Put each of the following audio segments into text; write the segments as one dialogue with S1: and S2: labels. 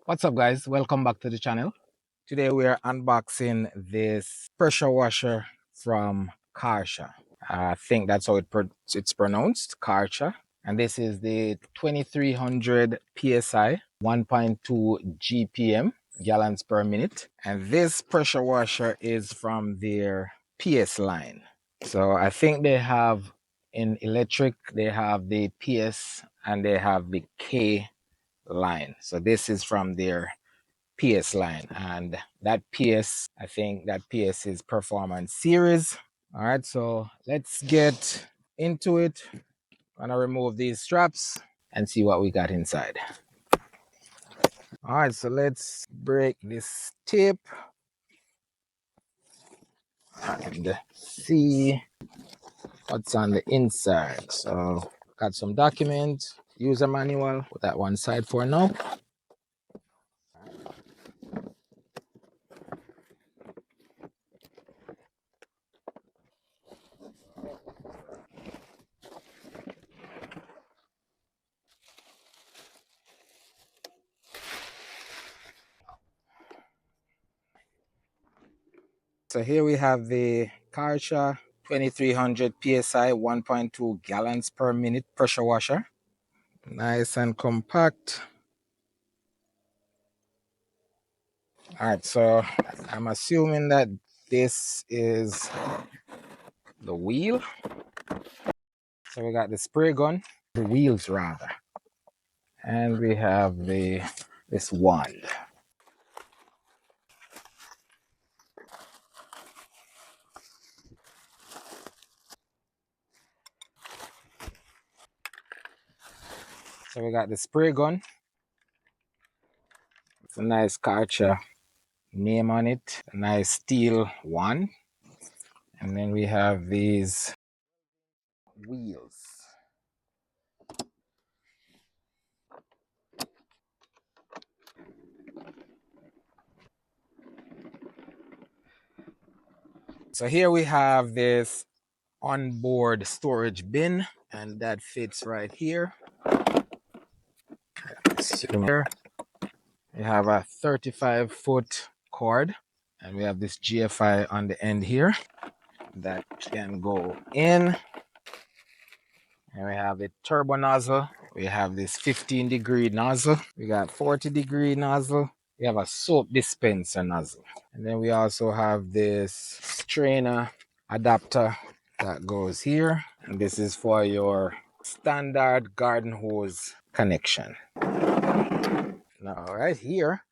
S1: What's up, guys? Welcome back to the channel. Today we are unboxing this pressure washer from Karcher. I think that's how it's pronounced, Karcher. And this is the 2300 PSI, 1.2 GPM, gallons per minute. And this pressure washer is from their PS line. So I think they have in electric, they have the PS and they have the K line. So this is from their PS line, and that PS, I think that PS is Performance Series. All right, so let's get into it. I'm gonna remove these straps and see what we got inside. All right, so let's break this tape and see what's on the inside. So got some documents, user manual, put that one side for now. So here we have the Karcher 2300 PSI 1.2 gallons per minute pressure washer. Nice and compact. All right, so I'm assuming that this is the wheel. So we got the spray gun, the wheels rather. And we have this wand. So we got the spray gun. It's a nice Karcher name on it. A nice steel wand. And then we have these wheels. So here we have this onboard storage bin, and that fits right here. Here we have a 35-foot cord, and we have this GFI on the end here that can go in. And we have the turbo nozzle. We have this 15-degree nozzle. We got 40-degree nozzle. We have a soap dispenser nozzle. And then we also have this strainer adapter that goes here. And this is for your standard garden hose connection. Now, right here,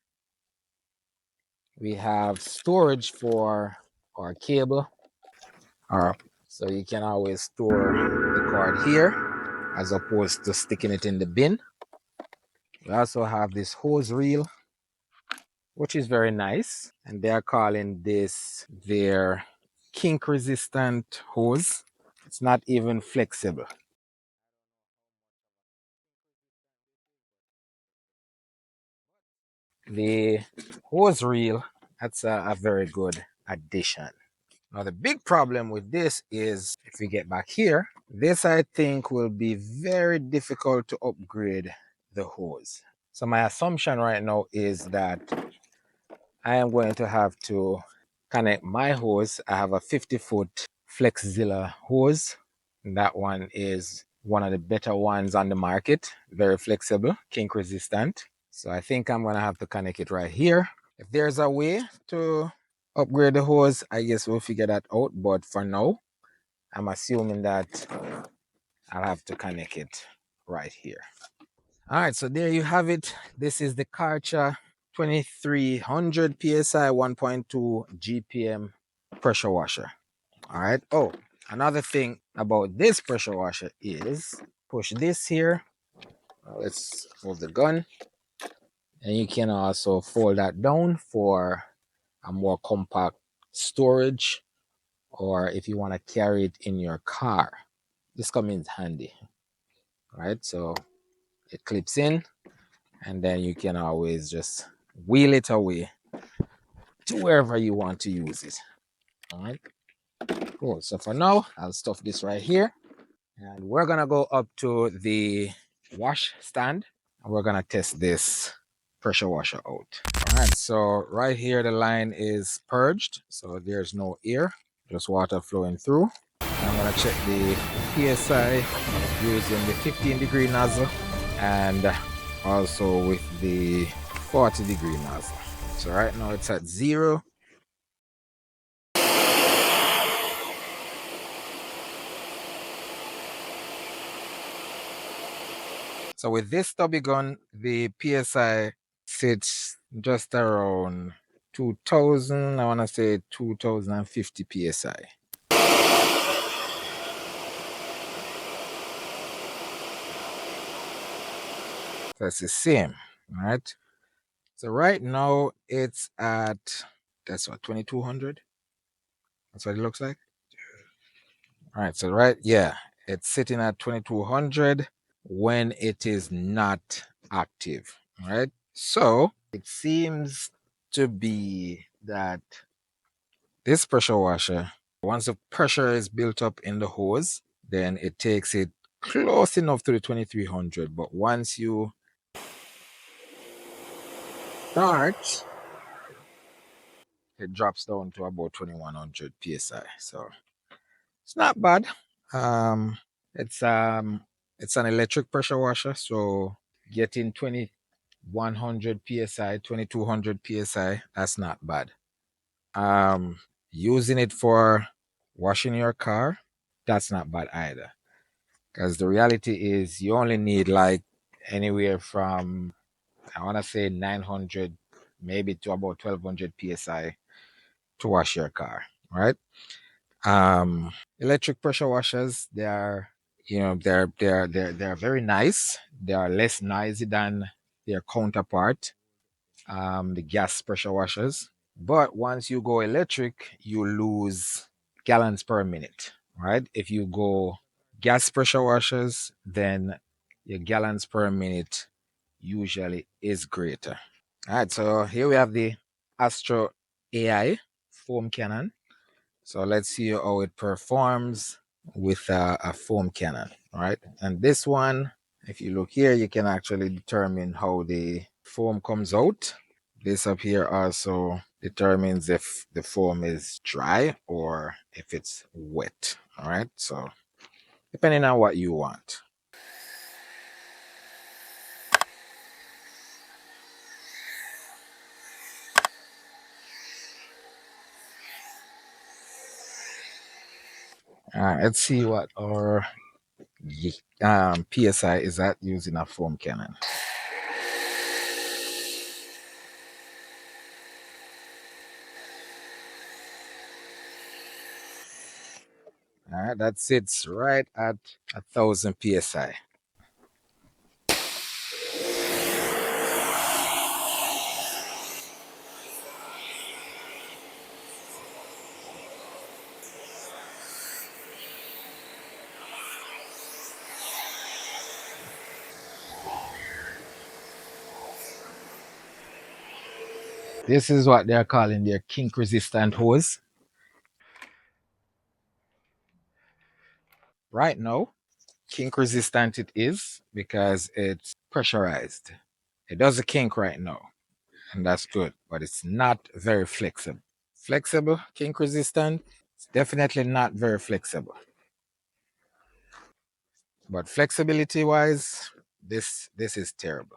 S1: we have storage for our cable. So you can always store the cord here as opposed to sticking it in the bin. We also have this hose reel, which is very nice. And they're calling this their kink resistant hose. It's not even flexible. The hose reel, that's a very good addition. Now the big problem with this is, if we get back here, this I think will be very difficult to upgrade the hose. So my assumption right now is that I am going to have to connect my hose. I have a 50-foot Flexzilla hose. That one is one of the better ones on the market. Very flexible, kink resistant. So I think I'm gonna have to connect it right here. If there's a way to upgrade the hose, I guess we'll figure that out. But for now, I'm assuming that I'll have to connect it right here. All right, so there you have it. This is the Karcher 2300 PSI 1.2 GPM pressure washer. All right. Oh, another thing about this pressure washer is push this here. Let's move the gun. And you can also fold that down for a more compact storage, or if you want to carry it in your car. This comes in handy. All right, so it clips in, and then you can always just wheel it away to wherever you want to use it. All right, cool. So for now, I'll stuff this right here, and we're gonna go up to the wash stand, and we're gonna test this pressure washer out. All right, so right here the line is purged, so there's no air, just water flowing through. I'm gonna check the PSI using the 15-degree nozzle and also with the 40-degree nozzle. So right now it's at 0. So with this stubby gun, the PSI sits just around 2000, I want to say 2050 PSI. That's the same, right? So right now it's at, that's what, 2200? That's what it looks like. All right, so right, yeah, it's sitting at 2200 when it is not active, all right? So it seems to be that this pressure washer, once the pressure is built up in the hose, then it takes it close enough to the 2300. But once you start, it drops down to about 2100 psi. So it's not bad. Um, it's um, it's an electric pressure washer, so getting 2100 psi, 2200 psi, that's not bad. Using it for washing your car, that's not bad either. Because the reality is you only need like anywhere from, I want to say 900 maybe to about 1200 psi to wash your car, right? Electric pressure washers, they are, they're very nice. They are less noisy than their counterpart, the gas pressure washers. But once you go electric, you lose gallons per minute, right? If you go gas pressure washers, then your gallons per minute usually is greater. All right, so here we have the Astro AI foam cannon. So let's see how it performs with a foam cannon, all right? And this one, if you look here, you can actually determine how the foam comes out. This up here also determines if the foam is dry or if it's wet, all right? So depending on what you want. All right, let's see what our PSI is at using a foam cannon. All right, that sits right at 1000 PSI. This is what they're calling their kink resistant hose. Right now, kink resistant it is because it's pressurized. It does a kink right now, and that's good, but it's not very flexible. Flexible, kink resistant, it's definitely not very flexible. But flexibility wise, this is terrible.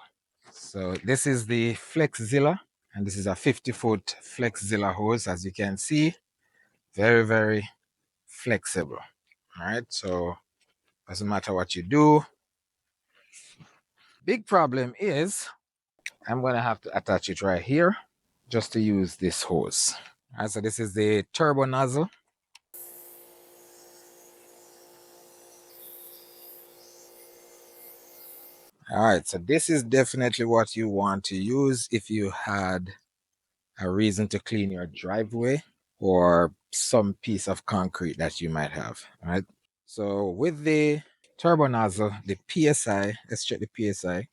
S1: So this is the Flexzilla, and this is a 50-foot Flexzilla hose, as you can see. Very, very flexible. All right, so doesn't matter what you do. Big problem is I'm gonna have to attach it right here just to use this hose. All right, so this is the turbo nozzle. All right, so this is definitely what you want to use if you had a reason to clean your driveway or some piece of concrete that you might have. All right, so with the turbo nozzle, the PSI, let's check the PSI.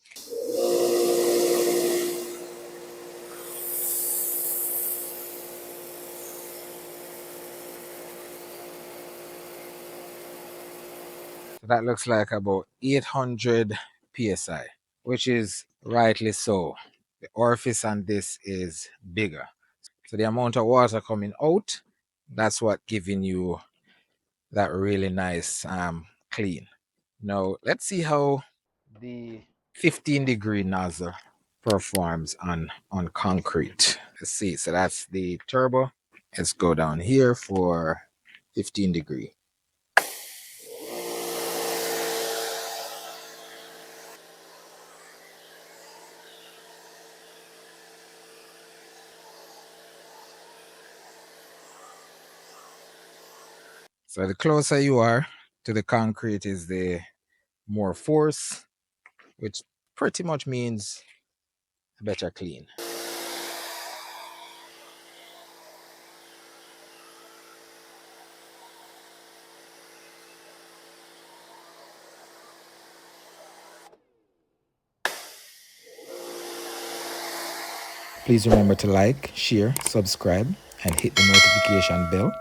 S1: So that looks like about 800 PSI, which is rightly so. The orifice on this is bigger. So the amount of water coming out, that's what giving you that really nice clean. Now let's see how the 15-degree nozzle performs on concrete. Let's see. So that's the turbo. Let's go down here for 15-degree. So the closer you are to the concrete is the more force, which pretty much means a better clean. Please remember to like, share, subscribe, and hit the notification bell.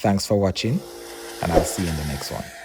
S1: Thanks for watching, and I'll see you in the next one.